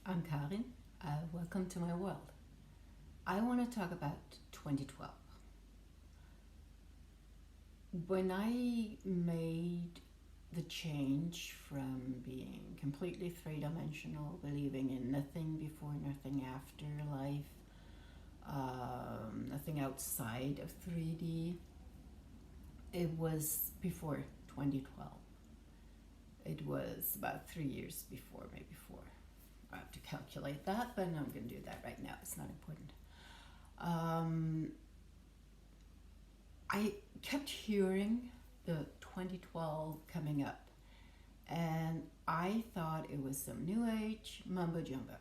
I'm Karin. Welcome to my world. I want to talk about 2012. When I made the change from being completely three dimensional, believing in nothing before, nothing after life, nothing outside of 3D, it was before 2012. It was about 3 years before, maybe four. I have to calculate that, but I'm not going to do that right now. It's not important. I kept hearing the 2012 coming up, and I thought it was some new age mumbo jumbo.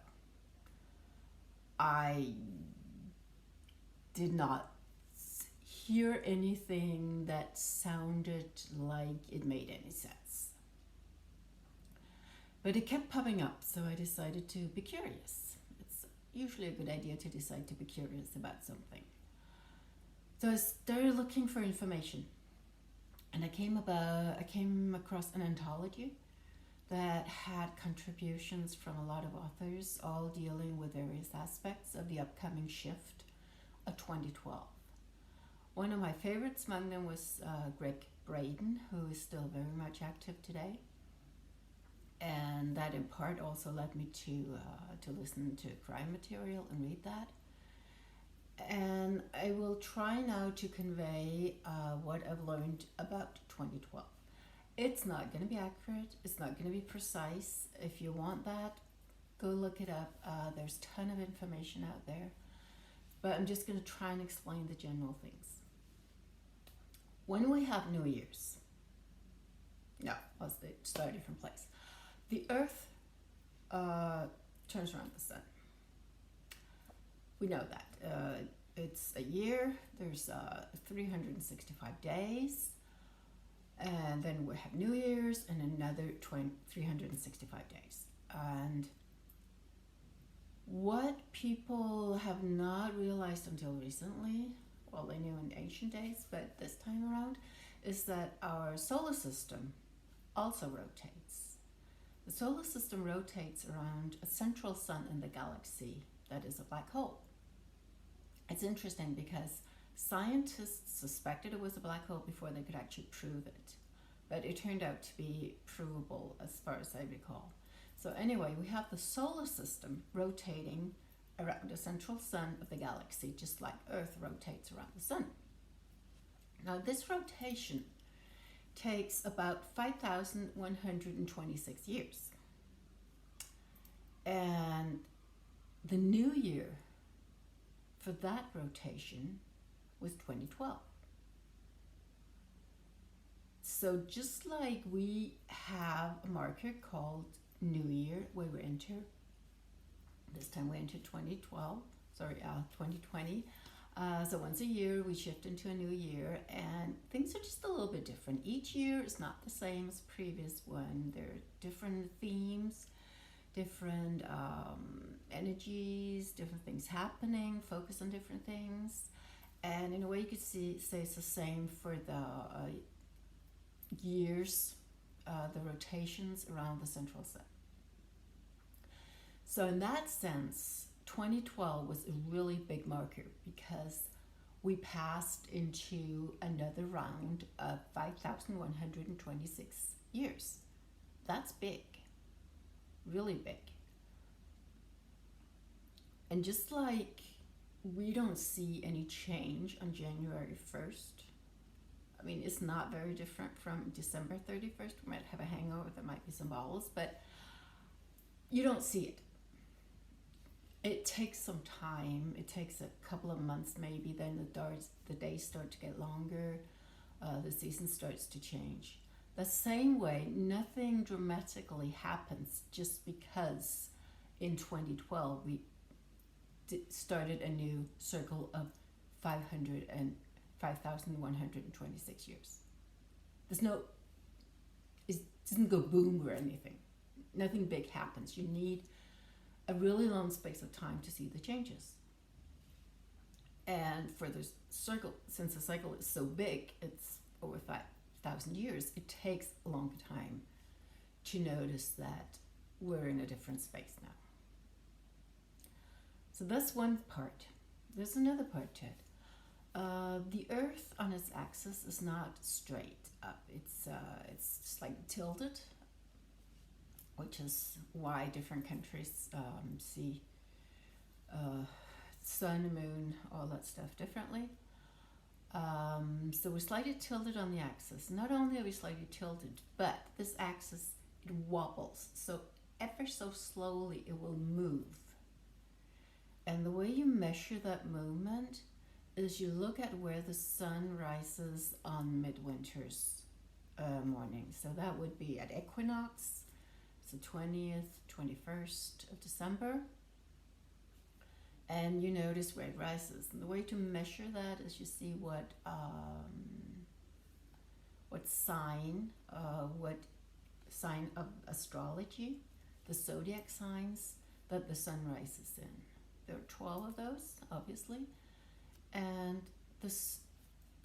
I did not hear anything that sounded like it made any sense. But it kept popping up, so I decided to be curious. It's usually a good idea to decide to be curious about something. So I started looking for information, and I came across an anthology that had contributions from a lot of authors, all dealing with various aspects of the upcoming shift of 2012. One of my favorites among them was Greg Braden, who is still very much active today. And that in part also led me to listen to crime material and read that. And I will try now to convey what I've learned about 2012. It's not going to be accurate. It's not going to be precise. If you want that, go look it up. There's a ton of information out there. But I'm just going to try and explain the general things. When we have New Year's, I'll start a different place. The Earth turns around the Sun. We know that. It's a year, there's 365 days, and then we have New Year's and another 365 days. And what people have not realized until recently, well, they knew in ancient days, but this time around, is that our solar system also rotates. The solar system rotates around a central sun in the galaxy that is a black hole. It's interesting because scientists suspected it was a black hole before they could actually prove it. But it turned out to be provable as far as I recall. So anyway, we have the solar system rotating around the central sun of the galaxy, just like Earth rotates around the sun. Now this rotation takes about 5,126 years. And the new year for that rotation was 2012. So just like we have a marker called New Year, where we enter, this time we entered 2020. So once a year we shift into a new year, and things are just a little bit different. Each year is not the same as the previous one. There are different themes, different energies, different things happening, focus on different things. And in a way you could say it's the same for the years, the rotations around the central sun. So in that sense, 2012 was a really big marker because we passed into another round of 5,126 years. That's big, really big. And just like we don't see any change on January 1st, I mean, it's not very different from December 31st. We might have a hangover, there might be some bowels, but you don't see it. It takes some time. It takes a couple of months maybe, then the days start to get longer, the season starts to change. The same way, nothing dramatically happens just because in 2012 we started a new circle of 5,126 years. It doesn't go boom or anything. Nothing big happens. You need a really long space of time to see the changes. And for the circle, since the cycle is so big, it's over 5,000 years, it takes a long time to notice that we're in a different space now. So that's one part. There's another part to it. The Earth on its axis is not straight up. It's just like tilted, which is why different countries see sun, moon, all that stuff differently. So we're slightly tilted on the axis. Not only are we slightly tilted, but this axis, it wobbles. So ever so slowly it will move. And the way you measure that movement is you look at where the sun rises on midwinter's morning. So that would be at equinox, so 20th, 21st of December. And you notice where it rises. And the way to measure that is you see what sign of astrology, the zodiac signs that the sun rises in. There are 12 of those, obviously. And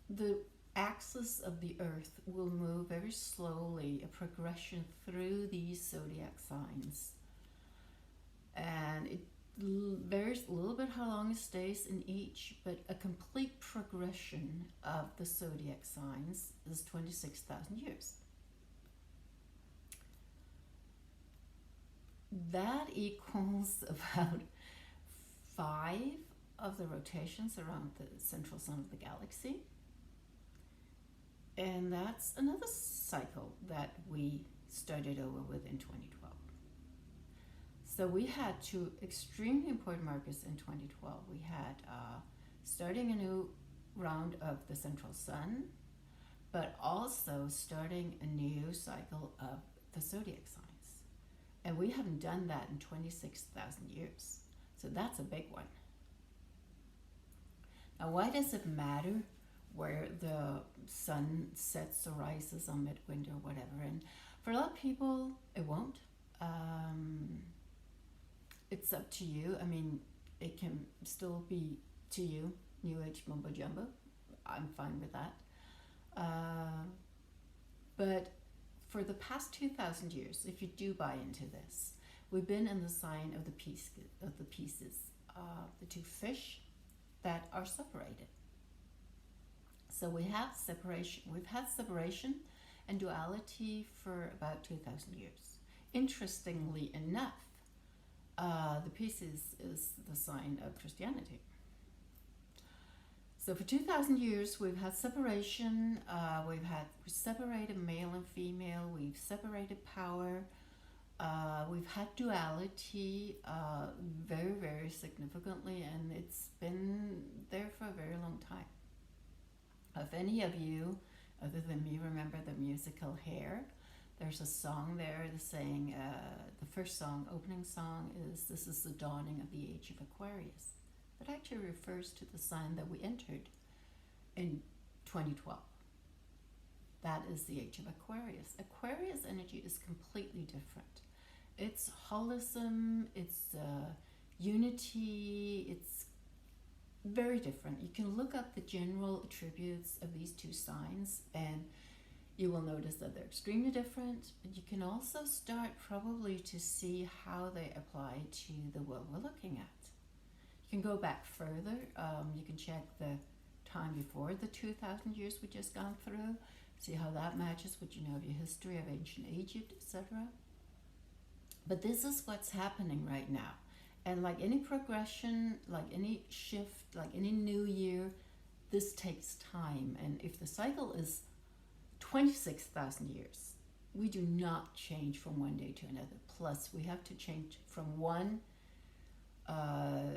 the axis of the Earth will move very slowly, a progression through these zodiac signs. And it varies a little bit how long it stays in each, but a complete progression of the zodiac signs is 26,000 years. That equals about 5 of the rotations around the central sun of the galaxy. And that's another cycle that we started over with in 2012. So we had 2 extremely important markers in 2012. We had starting a new round of the central sun, but also starting a new cycle of the zodiac signs. And we haven't done that in 26,000 years. So that's a big one. Now, why does it matter where the sun sets or rises on midwinter or whatever? And for a lot of people, it won't. It's up to you. I mean, it can still be to you, New Age mumbo jumbo. I'm fine with that. But for the past 2,000 years, if you do buy into this, we've been in the sign of the pieces, the 2 fish that are separated. So we have separation. We've had separation and duality for about 2,000 years. Interestingly enough, the pieces is the sign of Christianity. So for 2,000 years, we've had separation. We separated male and female. We've separated power. We've had duality very, very significantly, and it's been there for a very long time. If any of you, other than me, remember the musical Hair, there's a song there that's saying, the first song, opening song is, "This is the dawning of the age of Aquarius." That actually refers to the sign that we entered in 2012. That is the age of Aquarius. Aquarius energy is completely different. It's holism, it's unity, it's very different. You can look up the general attributes of these 2 signs and you will notice that they're extremely different. But you can also start probably to see how they apply to the world we're looking at. You can go back further. You can check the time before the 2,000 years we just gone through, see how that matches what you know of your history of ancient Egypt, etc. But this is what's happening right now. And like any progression, like any shift, like any new year, this takes time. And if the cycle is 26,000 years, we do not change from one day to another. Plus, we have to change from one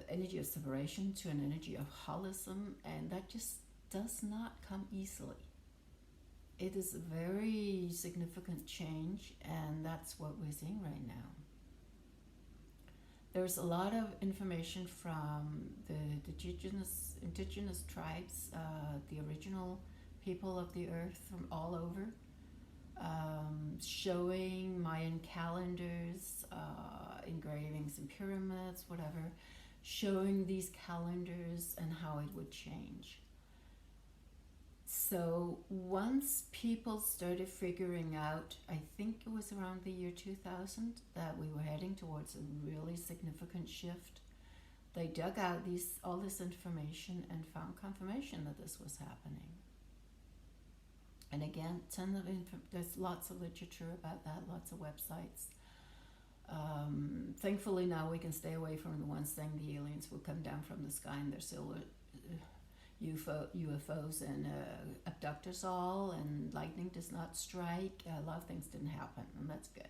energy of separation to an energy of holism, and that just does not come easily. It is a very significant change, and that's what we're seeing right now. There's a lot of information from the indigenous tribes, the original people of the earth from all over, showing Mayan calendars, engravings in pyramids, whatever, showing these calendars and how it would change. So once people started figuring out, I think it was around the year 2000, that we were heading towards a really significant shift, They dug out all this information and found confirmation that this was happening. And again, there's lots of literature about that, lots of websites. Thankfully now we can stay away from the ones saying the aliens will come down from the sky and they're silver UFOs and abduct us all, and lightning does not strike. A lot of things didn't happen, and that's good.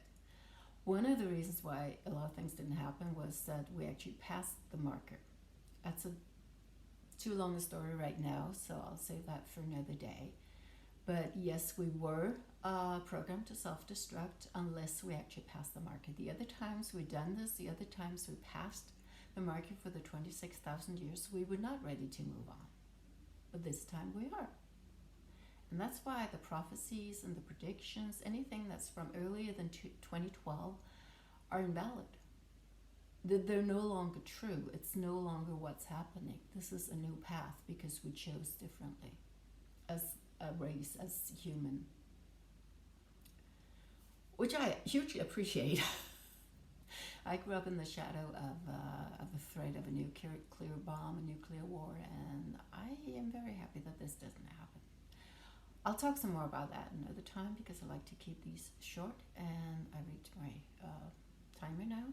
One of the reasons why a lot of things didn't happen was that we actually passed the marker. That's too long a story right now, so I'll save that for another day. But yes, we were programmed to self-destruct unless we actually passed the marker. The other times we've done this, the other times we passed the marker for the 26,000 years, we were not ready to move on. But this time we are. And that's why the prophecies and the predictions, anything that's from earlier than 2012, are invalid. They're no longer true. It's no longer what's happening. This is a new path because we chose differently as a race, as human, which I hugely appreciate. I grew up in the shadow of the threat of a nuclear bomb, a nuclear war, and I am very happy that this doesn't happen. I'll talk some more about that another time because I like to keep these short, and I reached my timer now.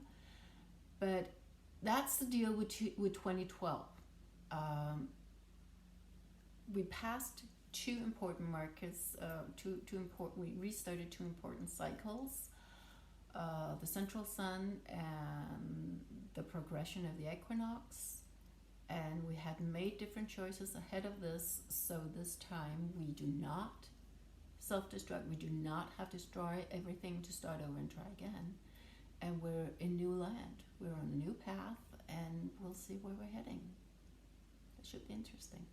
But that's the deal with 2012. We passed two important markers. We restarted two important cycles. The central sun and the progression of the equinox, and we had made different choices ahead of this, so this time we do not self-destruct. We do not have to destroy everything to start over and try again, and we're in new land. We're on a new path, and we'll see where we're heading. It should be interesting.